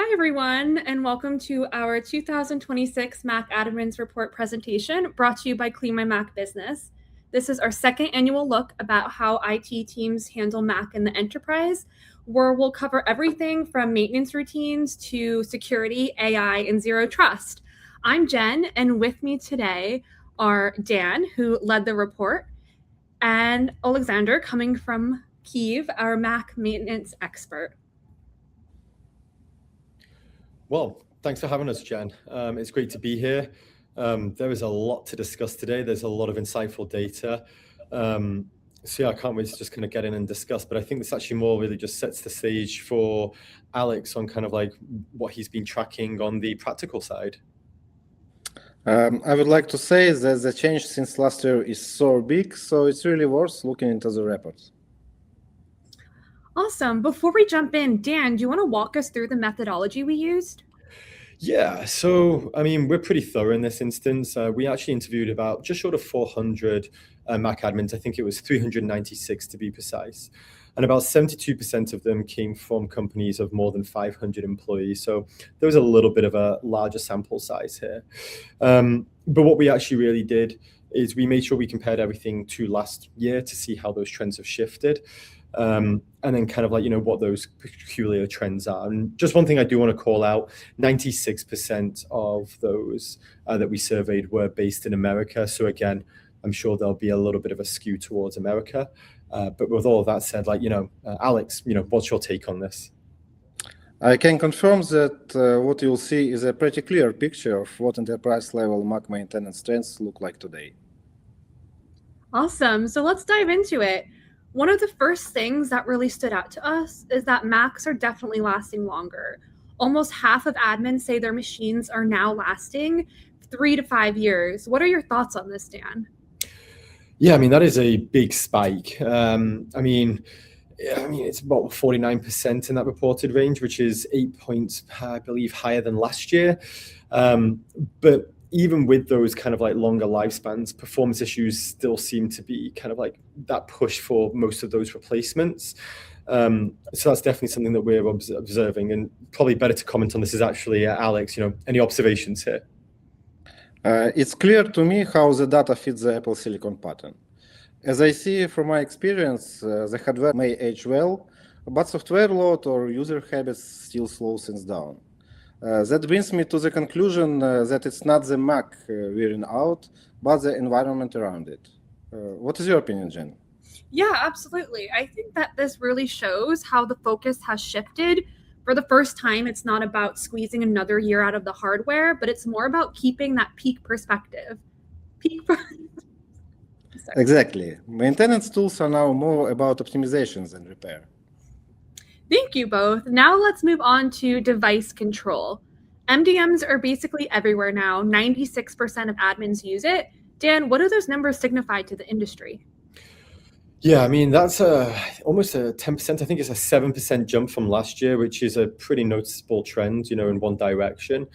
Hi, everyone, and welcome to our 2026 Mac Admins Report presentation brought to you by Clean My Mac Business. This is our second annual look about how IT teams handle Mac in the enterprise, where we'll cover everything from maintenance routines to security, AI, and zero trust. I'm Jen, and with me today are Dan, who led the report, and Alexander, coming from Kyiv, our Mac maintenance expert. Well, thanks for having us, Jen. It's great to be here. There is a lot to discuss today. There's a lot of insightful data. I can't wait to just kind of get in and discuss, but I think this actually more really just sets the stage for Alex on kind of like what he's been tracking on the practical side. I would like to say that the change since last year is so big, so it's really worth looking into the reports. Awesome. Before we jump in, Dan, do you want to walk us through the methodology we used? Yeah, so I mean, we're pretty thorough in this instance. We actually interviewed about just short of 400 Mac admins. I think it was 396 to be precise. And about 72% of them came from companies of more than 500 employees. So there was a little bit of a larger sample size here. But what we actually really did is we made sure we compared everything to last year to see how those trends have shifted. And then kind of like, what those peculiar trends are. And just one thing I do want to call out, 96% of those that we surveyed were based in America. So again, I'm sure there'll be a little bit of a skew towards America. But with all of that said, Alex, what's your take on this? I can confirm that what you'll see is a pretty clear picture of what enterprise-level Mac maintenance trends look like today. Awesome. So let's dive into it. One of the first things that really stood out to us is that Macs are definitely lasting longer. Almost half of admins say their machines are now lasting 3 to 5 years. What are your thoughts on this, Dan? Yeah, I mean, that is a big spike. I mean, it's about 49% in that reported range, which is 8 points, I believe, higher than last year. But even with those kind of like longer lifespans, performance issues still seem to be kind of like that push for most of those replacements. So that's definitely something that we're observing, and probably better to comment on this is actually Alex, any observations here? It's clear to me how the data fits the Apple Silicon pattern. As I see from my experience, the hardware may age well, but software load or user habits still slow things down. That brings me to the conclusion that it's not the Mac wearing out, but the environment around it. What is your opinion, Jen? Yeah, absolutely. I think that this really shows how the focus has shifted. For the first time, it's not about squeezing another year out of the hardware, but it's more about keeping that peak perspective. Exactly. Maintenance tools are now more about optimizations than repair. Thank you both. Now let's move on to device control. MDMs are basically everywhere now. 96% of admins use it. Dan, what do those numbers signify to the industry? Yeah, I mean, that's almost a 10%. I think it's a 7% jump from last year, which is a pretty noticeable trend, in one direction.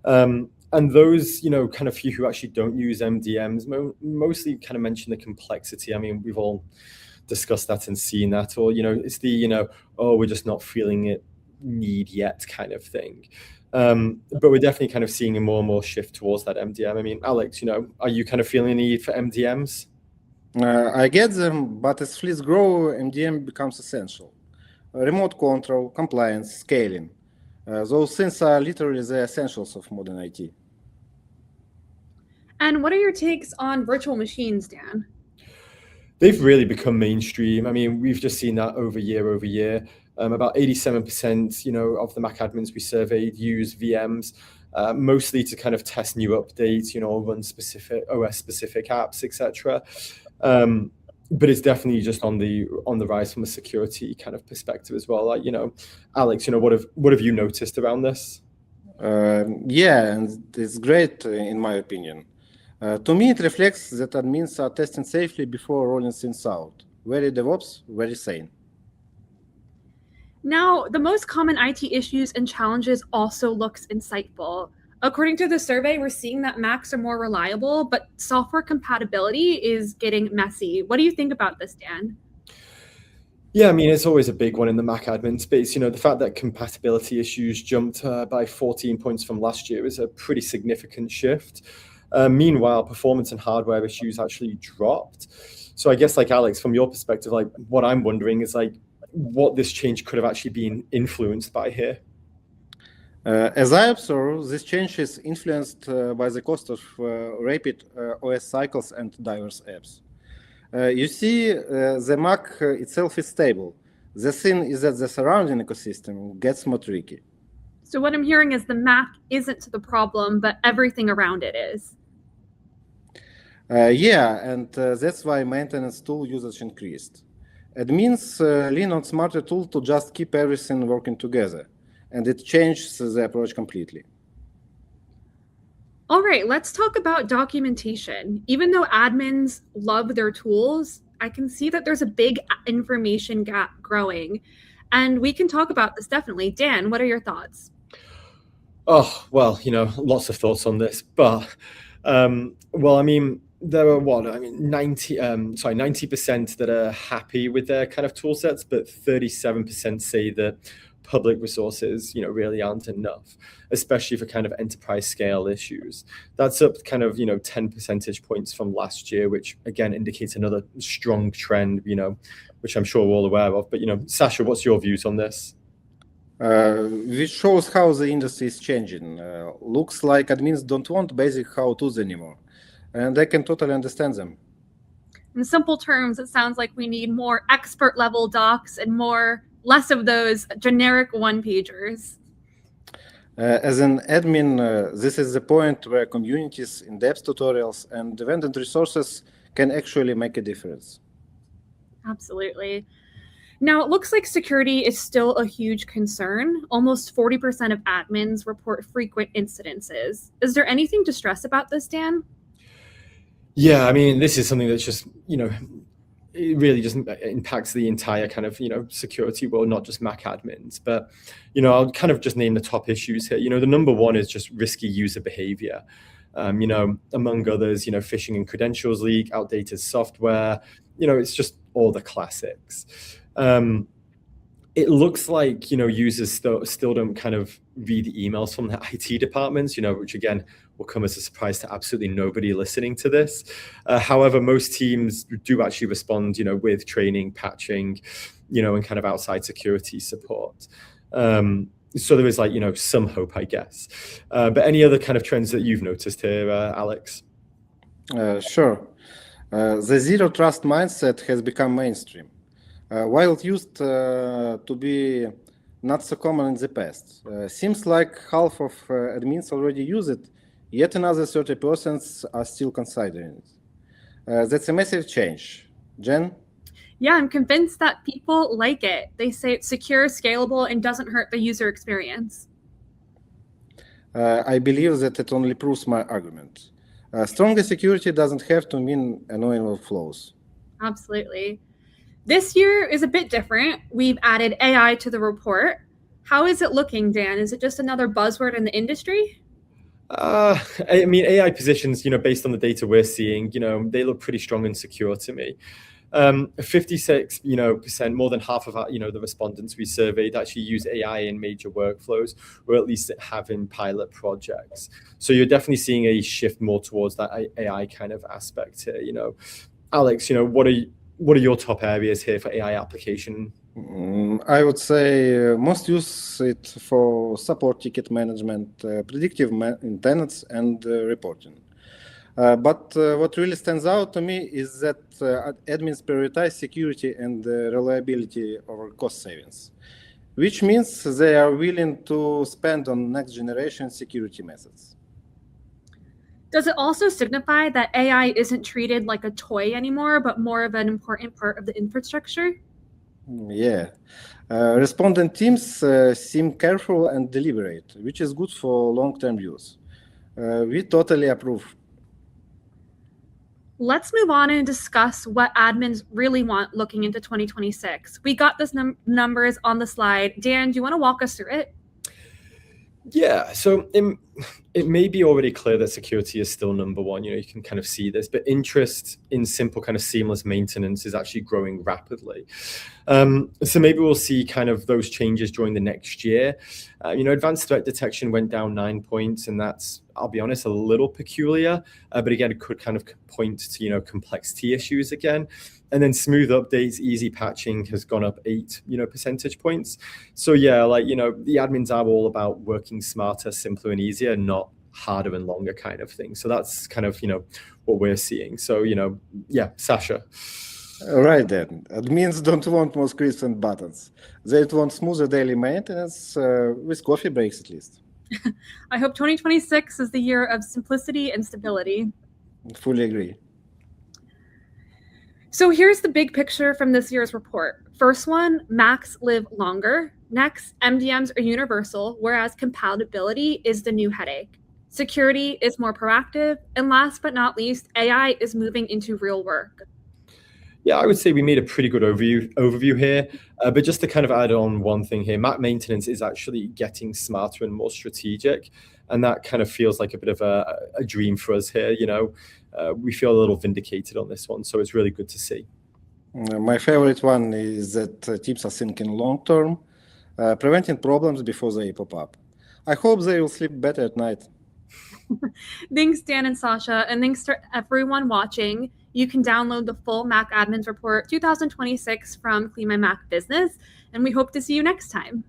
And those, kind of few who actually don't use MDMs mostly kind of mention the complexity. I mean, we've all discussed that and seen that, or, it's the, oh, we're just not feeling it need yet kind of thing. But we're definitely kind of seeing a more and more shift towards that MDM. I mean, Alex, are you kind of feeling a need for MDMs? I get them, but as fleets grow, MDM becomes essential. Remote control, compliance, scaling. Those things are literally the essentials of modern IT. And what are your takes on virtual machines, Dan? They've really become mainstream. I mean, we've just seen that over year. About 87%, of the Mac admins we surveyed use VMs, mostly to kind of test new updates, run specific OS-specific apps, etc. But it's definitely just on the rise from a security kind of perspective as well. Alex, what have you noticed around this? Yeah, and it's great in my opinion. To me, it reflects that admins are testing safely before rolling things out. Very DevOps, very sane. Now, the most common IT issues and challenges also looks insightful. According to the survey, we're seeing that Macs are more reliable, but software compatibility is getting messy. What do you think about this, Dan? Yeah, I mean, it's always a big one in the Mac admin space. The fact that compatibility issues jumped by 14 points from last year is a pretty significant shift. Meanwhile, performance and hardware issues actually dropped. So I guess, like Alex, from your perspective, like what I'm wondering is like what this change could have actually been influenced by here. As I observe, this change is influenced by the cost of rapid OS cycles and diverse apps. You see, the Mac itself is stable. The thing is that the surrounding ecosystem gets more tricky. So what I'm hearing is the Mac isn't the problem, but everything around it is. Yeah, and that's why maintenance tool usage increased. Admins lean on smarter tools to just keep everything working together, and it changes the approach completely. All right, let's talk about documentation. Even though admins love their tools, I can see that there's a big information gap growing. And we can talk about this definitely. Dan, what are your thoughts? Oh, well, lots of thoughts on this, but well, I mean, there are 90% that are happy with their kind of tool sets, but 37% say that public resources, really aren't enough, especially for kind of enterprise scale issues. That's up kind of, 10 percentage points from last year, which again indicates another strong trend, which I'm sure we're all aware of. But, Sasha, what's your views on this? Which shows how the industry is changing. Looks like admins don't want basic how-tos anymore, and I can totally understand them. In simple terms, it sounds like we need more expert level docs and less of those generic one-pagers. As an admin, this is the point where communities, in-depth tutorials, and vendor resources can actually make a difference. Absolutely. Now, it looks like security is still a huge concern. Almost 40% of admins report frequent incidences. Is there anything to stress about this, Dan? Yeah, I mean, this is something that's just, it really just impacts the entire kind of, security world, not just Mac admins. But, I'll kind of just name the top issues here. The number one is just risky user behavior. Among others, phishing and credentials leak, outdated software, it's just all the classics. It looks like, users still don't kind of read the emails from the IT departments, which again, will come as a surprise to absolutely nobody listening to this. However, most teams do actually respond, with training, patching, and kind of outside security support. So there is like, some hope, I guess. But any other kind of trends that you've noticed here, Alex? Sure. The zero trust mindset has become mainstream. While it used to be not so common in the past. Seems like half of admins already use it, yet another 30% are still considering it. That's a massive change. Jen? Yeah, I'm convinced that people like it. They say it's secure, scalable, and doesn't hurt the user experience. I believe that it only proves my argument. Stronger security doesn't have to mean annoying flaws. Absolutely. This year is a bit different. We've added AI to the report. How is it looking, Dan? Is it just another buzzword in the industry? I mean, AI positions, based on the data we're seeing, they look pretty strong and secure to me. 56, percent, more than half of our, the respondents we surveyed actually use AI in major workflows, or at least have in pilot projects. So you're definitely seeing a shift more towards that AI kind of aspect here. Alex, what are your top areas here for AI application? I would say most use it for support ticket management, predictive maintenance, and reporting. But what really stands out to me is that admins prioritize security and reliability over cost savings, which means they are willing to spend on next generation security methods. Does it also signify that AI isn't treated like a toy anymore, but more of an important part of the infrastructure? Yeah. Respondent teams seem careful and deliberate, which is good for long-term use. We totally approve. Let's move on and discuss what admins really want looking into 2026. We got this numbers on the slide. Dan, do you want to walk us through it? Yeah, so it may be already clear that security is still number one. You can kind of see this, but interest in simple kind of seamless maintenance is actually growing rapidly. So maybe we'll see kind of those changes during the next year. Advanced threat detection went down 9 points, and that's, I'll be honest, a little peculiar. But again, it could kind of point to, complexity issues again. And then smooth updates, easy patching has gone up 8, percentage points. So yeah, the admins are all about working smarter, simpler, and easier, not harder and longer kind of thing. So that's kind of, what we're seeing. So, yeah, Sasha. Right then. Admins don't want more scripts and buttons. They want smoother daily maintenance with coffee breaks at least. I hope 2026 is the year of simplicity and stability. Fully agree. So here's the big picture from this year's report. First one, Macs live longer. Next, MDMs are universal, whereas compatibility is the new headache. Security is more proactive. And last but not least, AI is moving into real work. Yeah, I would say we made a pretty good overview here. But just to kind of add on one thing here, Mac maintenance is actually getting smarter and more strategic. And that kind of feels like a bit of a dream for us here. We feel a little vindicated on this one. So it's really good to see. My favorite one is that tips are thinking long term, preventing problems before they pop up. I hope they will sleep better at night. Thanks, Dan and Sasha, and thanks to everyone watching. You can download the full Mac Admins Report 2026 from Clean My Mac Business, and we hope to see you next time.